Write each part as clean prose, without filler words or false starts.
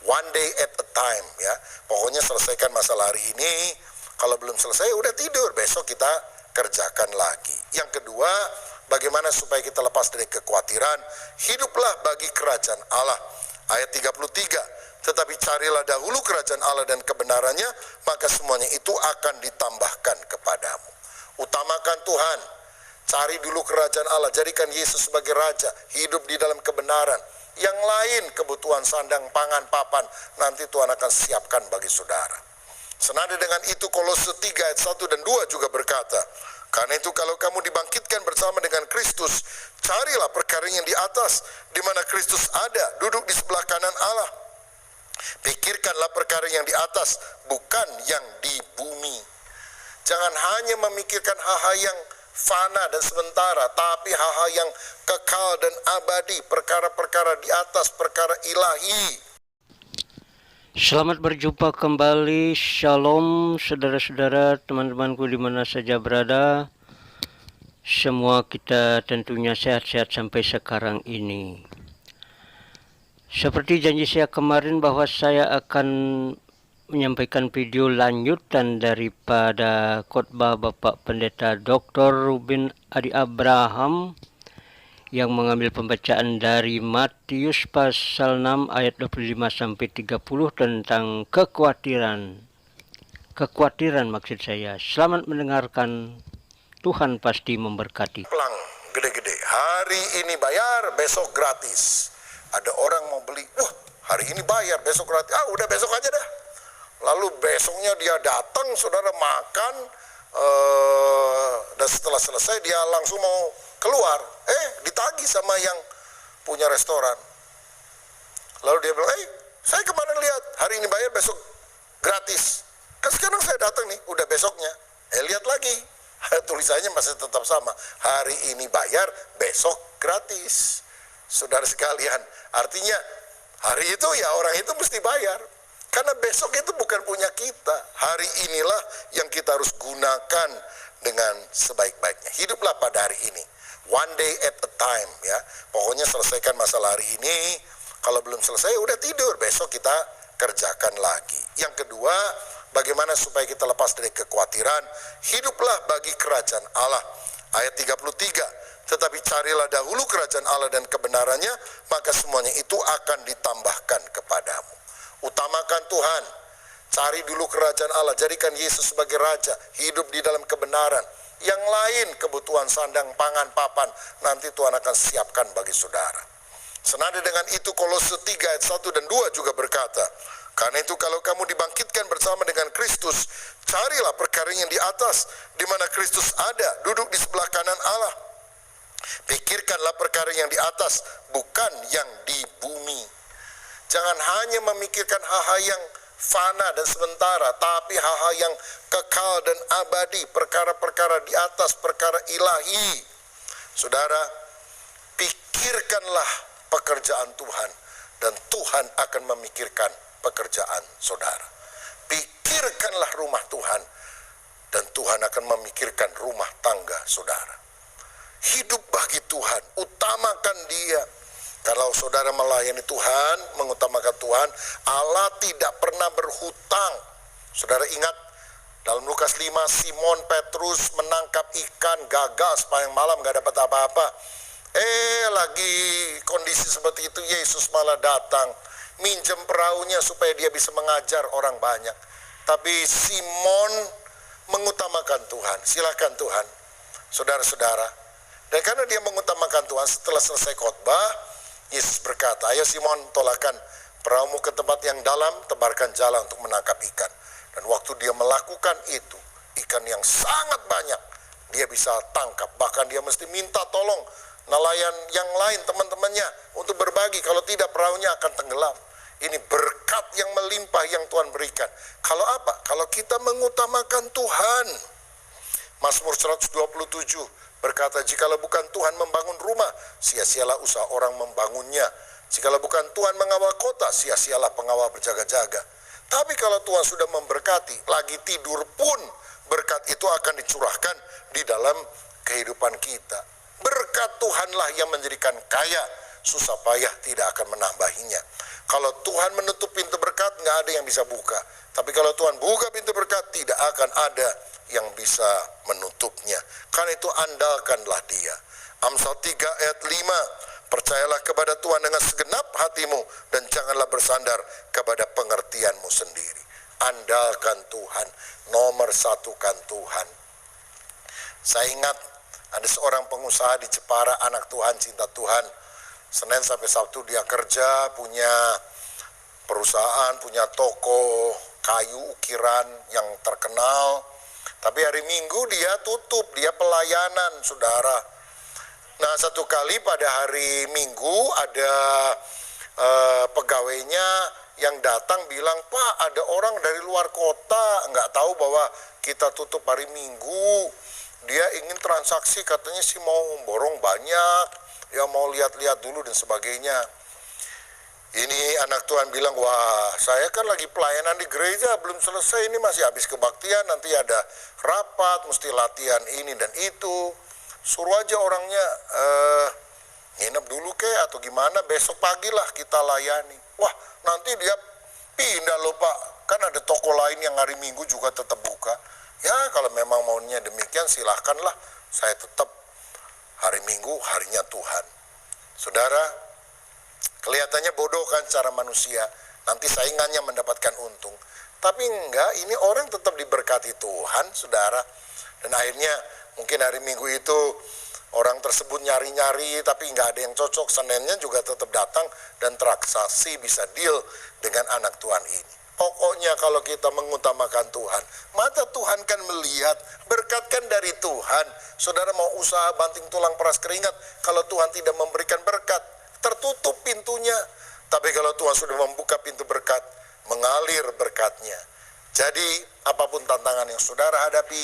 One day at a time ya. Pokoknya selesaikan masalah hari ini. Kalau belum selesai udah tidur, besok kita kerjakan lagi. Yang kedua, bagaimana supaya kita lepas dari kekhawatiran? Hiduplah bagi kerajaan Allah. Ayat 33, tetapi carilah dahulu kerajaan Allah dan kebenarannya, maka semuanya itu akan ditambahkan kepadamu. Utamakan Tuhan, cari dulu kerajaan Allah, jadikan Yesus sebagai Raja, hidup di dalam kebenaran. Yang lain, kebutuhan sandang, pangan, papan, nanti Tuhan akan siapkan bagi saudara. Senada dengan itu Kolose 3 ayat 1 dan 2 juga berkata, karena itu kalau kamu dibangkitkan bersama dengan Kristus, carilah perkara yang di atas, di mana Kristus ada, duduk di sebelah kanan Allah. Pikirkanlah perkara yang di atas, bukan yang di bumi. Jangan hanya memikirkan hal-hal yang fana dan sementara, tapi hal-hal yang kekal dan abadi, perkara-perkara di atas, perkara ilahi. Selamat berjumpa kembali. Shalom saudara-saudara, teman-temanku di mana saja berada. Semua kita tentunya sehat-sehat sampai sekarang ini. Seperti janji saya kemarin bahwa saya akan menyampaikan video lanjutan daripada khotbah Bapak Pendeta Dr. Ruben Adi Abraham yang mengambil pembacaan dari Matius pasal 6 ayat 25 sampai 30 tentang kekhawatiran. Kekhawatiran maksud saya. Selamat mendengarkan. Tuhan pasti memberkati. Pelang gede-gede. Hari ini bayar, besok gratis. Ada orang mau beli, wah hari ini bayar, besok gratis. Ah udah besok aja dah. Lalu besoknya dia datang, saudara makan, dan setelah selesai dia langsung mau keluar. Ditagih sama yang punya restoran. Lalu dia bilang, saya kemarin lihat hari ini bayar, besok gratis. Kan sekarang saya datang nih, udah besoknya. Lihat lagi, tulisannya masih tetap sama. Hari ini bayar, besok gratis. Saudara sekalian, artinya hari itu ya orang itu mesti bayar. Karena besok itu bukan punya kita. Hari inilah yang kita harus gunakan dengan sebaik-baiknya. Hiduplah pada hari ini. One day at a time ya. Pokoknya selesaikan masalah hari ini. Kalau belum selesai udah tidur, besok kita kerjakan lagi. Yang kedua, bagaimana supaya kita lepas dari kekhawatiran? Hiduplah bagi kerajaan Allah. Ayat 33, tetapi carilah dahulu kerajaan Allah dan kebenarannya, maka semuanya itu akan ditambahkan kepadamu. Utamakan Tuhan, cari dulu kerajaan Allah, jadikan Yesus sebagai Raja, hidup di dalam kebenaran. Yang lain, kebutuhan sandang, pangan, papan, nanti Tuhan akan siapkan bagi saudara. Senada dengan itu Kolose 3 ayat 1 dan 2 juga berkata, karena itu kalau kamu dibangkitkan bersama dengan Kristus, carilah perkara yang di atas, di mana Kristus ada, duduk di sebelah kanan Allah. Pikirkanlah perkara yang di atas, bukan yang di bumi. Jangan hanya memikirkan hal-hal yang fana dan sementara, tapi hal-hal yang kekal dan abadi, perkara-perkara di atas, perkara ilahi. Saudara, pikirkanlah pekerjaan Tuhan, dan Tuhan akan memikirkan pekerjaan saudara. Pikirkanlah rumah Tuhan, dan Tuhan akan memikirkan rumah tangga saudara. Hidup bagi Tuhan, utamakan Dia. Kalau saudara melayani Tuhan, mengutamakan Tuhan, Allah tidak pernah berhutang. Saudara ingat, dalam Lukas 5, Simon Petrus menangkap ikan, gagal sepanjang malam, gak dapat apa-apa. Lagi kondisi seperti itu, Yesus malah datang, minjem perahunya supaya dia bisa mengajar orang banyak. Tapi Simon mengutamakan Tuhan. Silakan Tuhan, saudara-saudara. Dan karena dia mengutamakan Tuhan, setelah selesai khotbah, Yesus berkata, ayo Simon, tolakkan perahumu ke tempat yang dalam, tebarkan jala untuk menangkap ikan. Dan waktu dia melakukan itu, ikan yang sangat banyak dia bisa tangkap. Bahkan dia mesti minta tolong nelayan yang lain, teman-temannya, untuk berbagi. Kalau tidak, perahunya akan tenggelam. Ini berkat yang melimpah yang Tuhan berikan. Kalau apa? Kalau kita mengutamakan Tuhan. Mazmur 127 berkata, jikalau bukan Tuhan membangun rumah, sia-sialah usaha orang membangunnya. Jikalau bukan Tuhan mengawal kota, sia-sialah pengawal berjaga-jaga. Tapi kalau Tuhan sudah memberkati, lagi tidur pun berkat itu akan dicurahkan di dalam kehidupan kita. Berkat Tuhanlah yang menjadikan kaya, susah payah tidak akan menambahinya. Kalau Tuhan menutup pintu berkat, nggak ada yang bisa buka. Tapi kalau Tuhan buka pintu berkat, tidak akan ada yang bisa menutupnya. Karena itu andalkanlah Dia. Amsal 3 ayat 5, percayalah kepada Tuhan dengan segenap hatimu dan janganlah bersandar kepada pengertianmu sendiri. Andalkan Tuhan, nomor satukan Tuhan. Saya ingat ada seorang pengusaha di Jepara, anak Tuhan, cinta Tuhan. Senin sampai Sabtu dia kerja, punya perusahaan, punya toko kayu ukiran yang terkenal. Tapi hari Minggu dia tutup, dia pelayanan, saudara. Nah, satu kali pada hari Minggu ada pegawainya yang datang bilang, "Pak, ada orang dari luar kota, nggak tahu bahwa kita tutup hari Minggu. Dia ingin transaksi, katanya sih mau borong banyak, ya mau lihat-lihat dulu dan sebagainya." Ini anak Tuhan bilang, "Wah, saya kan lagi pelayanan di gereja, belum selesai, ini masih habis kebaktian, nanti ada rapat, mesti latihan ini dan itu. Suruh aja orangnya nginep dulu atau gimana, besok pagi lah kita layani." Wah, nanti dia pindah loh Pak, kan ada toko lain yang hari Minggu juga tetap buka. Ya kalau memang maunya demikian silahkanlah, saya tetap hari Minggu harinya Tuhan. Saudara, kelihatannya bodoh kan cara manusia, nanti saingannya mendapatkan untung. Tapi enggak, ini orang tetap diberkati Tuhan, saudara. Dan akhirnya mungkin hari Minggu itu orang tersebut nyari-nyari tapi nggak ada yang cocok. Seninnya juga tetap datang dan transaksi bisa deal dengan anak Tuhan ini. Pokoknya kalau kita mengutamakan Tuhan, mata Tuhan kan melihat, berkat kan dari Tuhan. Saudara mau usaha banting tulang peras keringat, kalau Tuhan tidak memberikan berkat, tertutup pintunya. Tapi kalau Tuhan sudah membuka pintu berkat, mengalir berkatnya. Jadi apapun tantangan yang saudara hadapi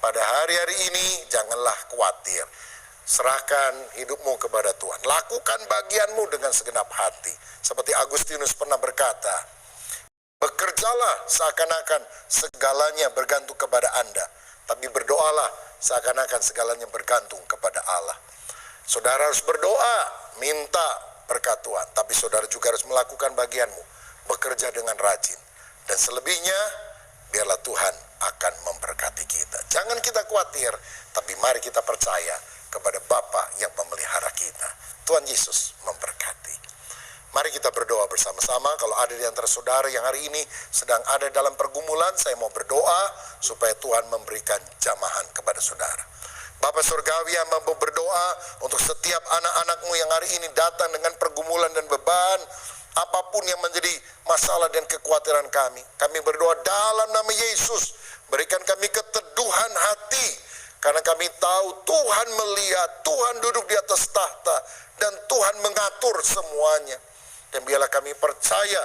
pada hari-hari ini, janganlah khawatir. Serahkan hidupmu kepada Tuhan. Lakukan bagianmu dengan segenap hati. Seperti Agustinus pernah berkata, bekerjalah seakan-akan segalanya bergantung kepada Anda. Tapi berdoalah seakan-akan segalanya bergantung kepada Allah. Saudara harus berdoa, minta berkat Tuhan. Tapi saudara juga harus melakukan bagianmu. Bekerja dengan rajin. Dan selebihnya, biarlah Tuhan akan memberkati kita. Jangan kita khawatir, tapi mari kita percaya kepada Bapa yang memelihara kita. Tuhan Yesus memberkati. Mari kita berdoa bersama-sama. Kalau ada di antara saudara yang hari ini sedang ada dalam pergumulan, saya mau berdoa supaya Tuhan memberikan jamahan kepada saudara. Bapa Surgawi, yang mampu berdoa untuk setiap anak-anakmu yang hari ini datang dengan pergumulan dan beban, apapun yang menjadi masalah dan kekhawatiran kami. Kami berdoa dalam nama Yesus, berikan kami keteduhan hati. Karena kami tahu Tuhan melihat, Tuhan duduk di atas tahta, dan Tuhan mengatur semuanya. Dan biarlah kami percaya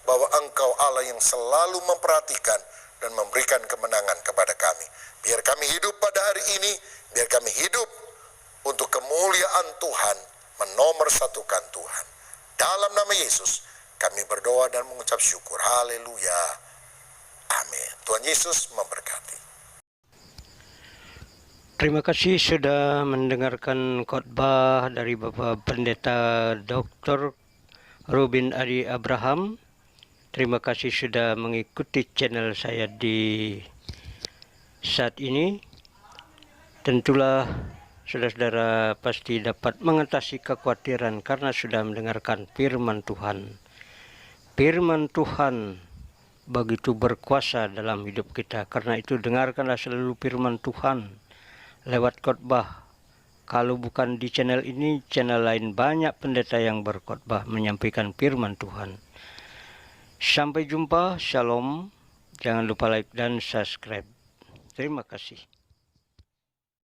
bahwa Engkau Allah yang selalu memperhatikan dan memberikan kemenangan kepada kami. Biar kami hidup pada hari ini, biar kami hidup untuk kemuliaan Tuhan, menomorsatukan Tuhan. Dalam nama Yesus, kami berdoa dan mengucap syukur. Haleluya. Amin. Tuhan Yesus memberkati. Terima kasih sudah mendengarkan khotbah dari Bapak Pendeta Dr. Ruben Adi Abraham. Terima kasih sudah mengikuti channel saya di saat ini. Tentulah saudara-saudara pasti dapat mengatasi kekhawatiran karena sudah mendengarkan firman Tuhan. Firman Tuhan begitu berkuasa dalam hidup kita. Karena itu dengarkanlah selalu firman Tuhan lewat khotbah. Kalau bukan di channel ini, channel lain banyak pendeta yang berkhotbah menyampaikan firman Tuhan. Sampai jumpa, shalom. Jangan lupa like dan subscribe. Terima kasih.